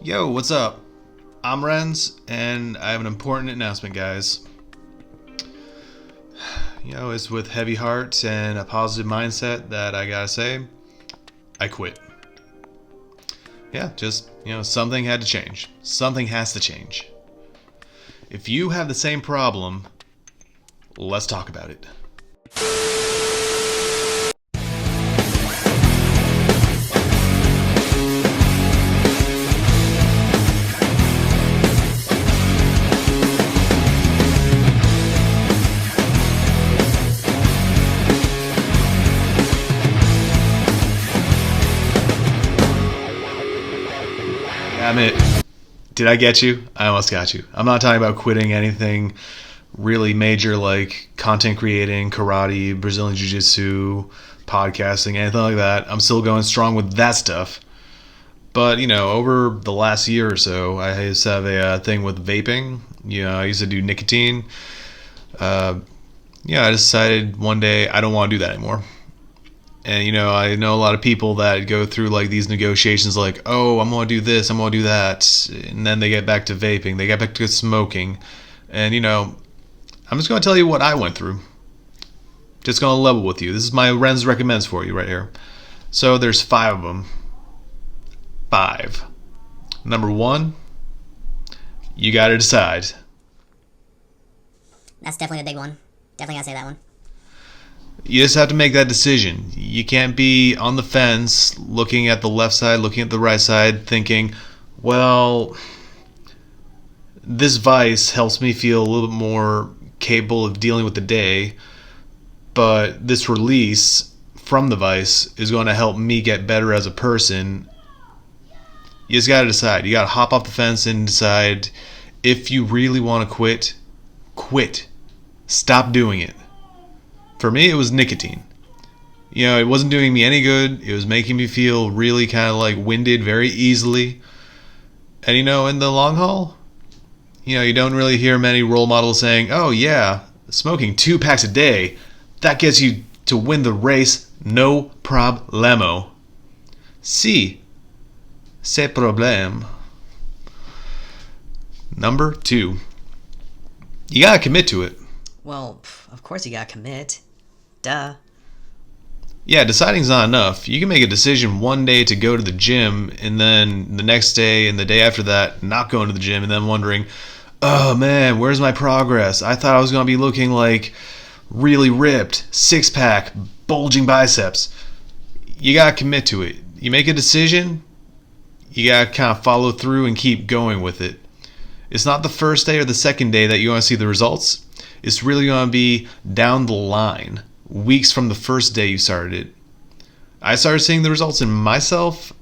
Yo, what's up? I'm Renz, and I have an important announcement, guys. It's with heavy heart and a positive mindset that I gotta say, I quit. Yeah, just, something had to change. Something has to change. If you have the same problem, let's talk about it. Damn it. Did I get you? I almost got you. I'm not talking about quitting anything really major like content creating, karate, Brazilian Jiu-Jitsu, podcasting, anything like that. I'm still going strong with that stuff. But, over the last year or so, I used to have a thing with vaping. I used to do nicotine. I decided one day I don't want to do that anymore. And, I know a lot of people that go through like these negotiations like, oh, I'm going to do this, I'm going to do that. And then they get back to vaping, they get back to smoking. And, I'm just going to tell you what I went through. Just going to level with you. This is my Renz REcommeNZ for you right here. So there's 5 of them. 5. Number 1, you got to decide. That's definitely a big one. Definitely gotta say that one. You just have to make that decision. You can't be on the fence, looking at the left side, looking at the right side, thinking, well, this vice helps me feel a little bit more capable of dealing with the day, but this release from the vice is going to help me get better as a person. You just got to decide. You got to hop off the fence and decide if you really want to quit. Quit. Stop doing it. For me, it was nicotine. It wasn't doing me any good. It was making me feel really kind of like winded very easily. And in the long haul, you don't really hear many role models saying, oh yeah, smoking 2 packs a day, that gets you to win the race, no problemo. Si, c'est problème. Number 2, you gotta commit to it. Well, of course you gotta commit. Duh. Yeah, deciding's not enough. You can make a decision one day to go to the gym, and then the next day and the day after that, not going to the gym, and then wondering, oh man, where's my progress? I thought I was going to be looking like really ripped, 6-pack, bulging biceps. You got to commit to it. You make a decision, you got to kind of follow through and keep going with it. It's not the first day or the second day that you want to see the results. It's really going to be down the line, weeks from the first day you started it. I started seeing the results in myself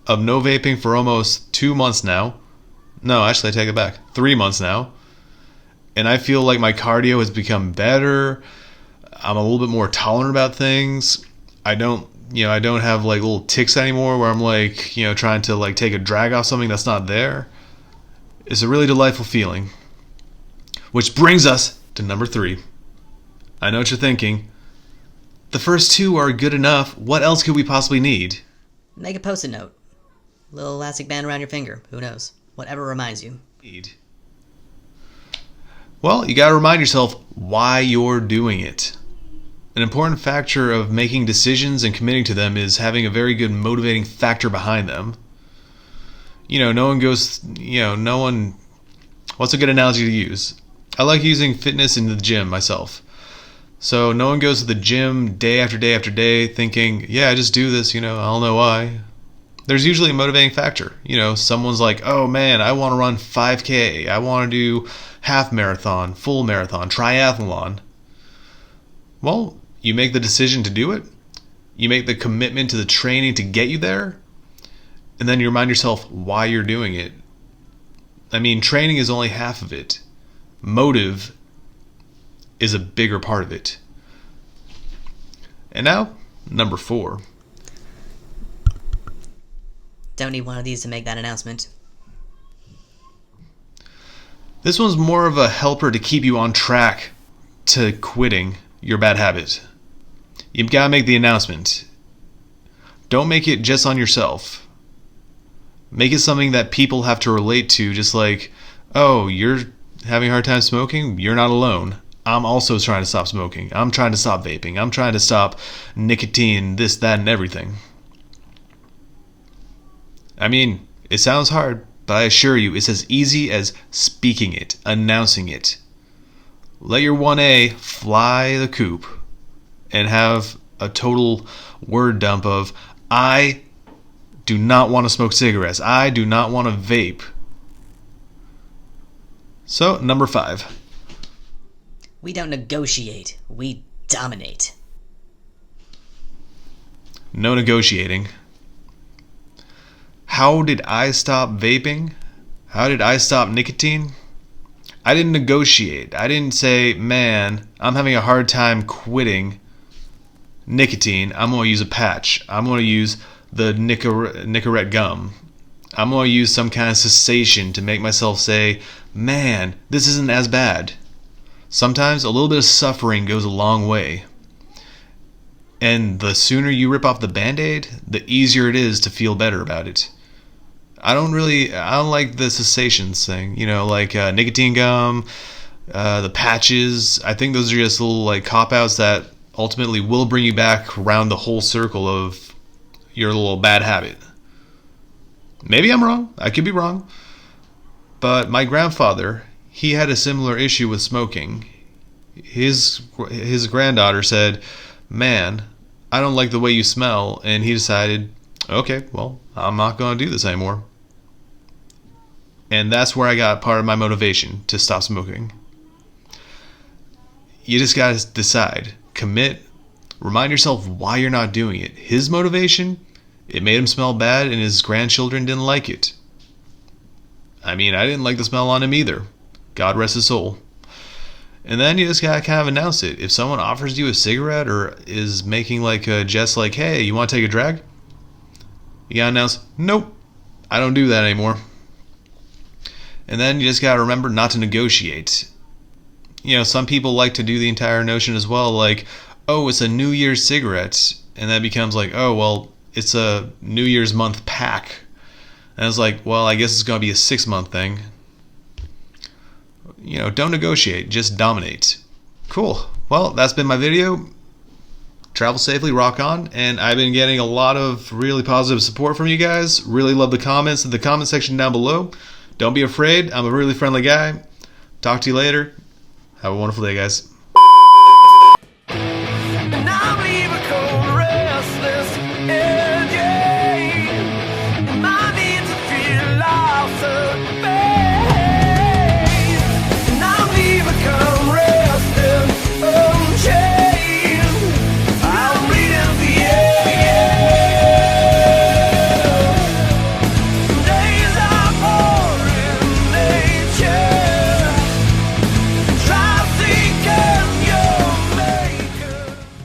of no vaping for almost 2 months now. No, actually I take it back. 3 months now. And I feel like my cardio has become better. I'm a little bit more tolerant about things. I don't have like little tics anymore where I'm like, trying to like take a drag off something that's not there. It's a really delightful feeling. Which brings us to number 3. I know what you're thinking. The first 2 are good enough. What else could we possibly need? Make a post-it note. Little elastic band around your finger. Who knows? Whatever reminds you. Well, you got to remind yourself why you're doing it. An important factor of making decisions and committing to them is having a very good motivating factor behind them. What's a good analogy to use? I like using fitness in the gym myself. So no one goes to the gym day after day after day thinking, yeah, I just do this, I don't know why. There's usually a motivating factor. Someone's like, oh man, I want to run 5K. I want to do half marathon, full marathon, triathlon. Well, you make the decision to do it. You make the commitment to the training to get you there. And then you remind yourself why you're doing it. I mean, training is only half of it. Motive is a bigger part of it. And now, number 4. Don't need one of these to make that announcement. This one's more of a helper to keep you on track to quitting your bad habit. You've got to make the announcement. Don't make it just on yourself. Make it something that people have to relate to, just like, oh, you're having a hard time smoking? You're not alone. I'm also trying to stop smoking. I'm trying to stop vaping. I'm trying to stop nicotine, this, that, and everything. I mean, it sounds hard, but I assure you, it's as easy as speaking it, announcing it. Let your 1A fly the coop and have a total word dump of, I do not want to smoke cigarettes. I do not want to vape. So, number 5. We don't negotiate, we dominate. No negotiating. How did I stop vaping? How did I stop nicotine? I didn't negotiate. I didn't say, man, I'm having a hard time quitting nicotine. I'm going to use a patch. I'm going to use the Nicorette gum. I'm going to use some kind of cessation to make myself say, man, this isn't as bad. Sometimes a little bit of suffering goes a long way. And the sooner you rip off the Band-Aid, the easier it is to feel better about it. I don't like the cessations thing, like nicotine gum, the patches. I think those are just little like cop-outs that ultimately will bring you back around the whole circle of your little bad habit. Maybe I'm wrong. I could be wrong. But my grandfather, he had a similar issue with smoking. His granddaughter said, man, I don't like the way you smell. And he decided, okay, well, I'm not going to do this anymore. And that's where I got part of my motivation to stop smoking. You just got to decide, commit, remind yourself why you're not doing it. His motivation, it made him smell bad and his grandchildren didn't like it. I mean, I didn't like the smell on him either. God rest his soul. And then you just gotta kind of announce it. If someone offers you a cigarette or is making like a jest like, hey, you want to take a drag? You gotta announce, nope, I don't do that anymore. And then you just gotta remember not to negotiate. Some people like to do the entire notion as well, like, oh, it's a New Year's cigarette. And that becomes like, oh, well, it's a New Year's month pack. And it's like, well, I guess it's gonna be a 6-month thing. Don't negotiate, just dominate. Cool. Well, that's been my video. Travel safely, rock on. And I've been getting a lot of really positive support from you guys. Really love the comments in the comment section down below. Don't be afraid. I'm a really friendly guy. Talk to you later. Have a wonderful day, guys.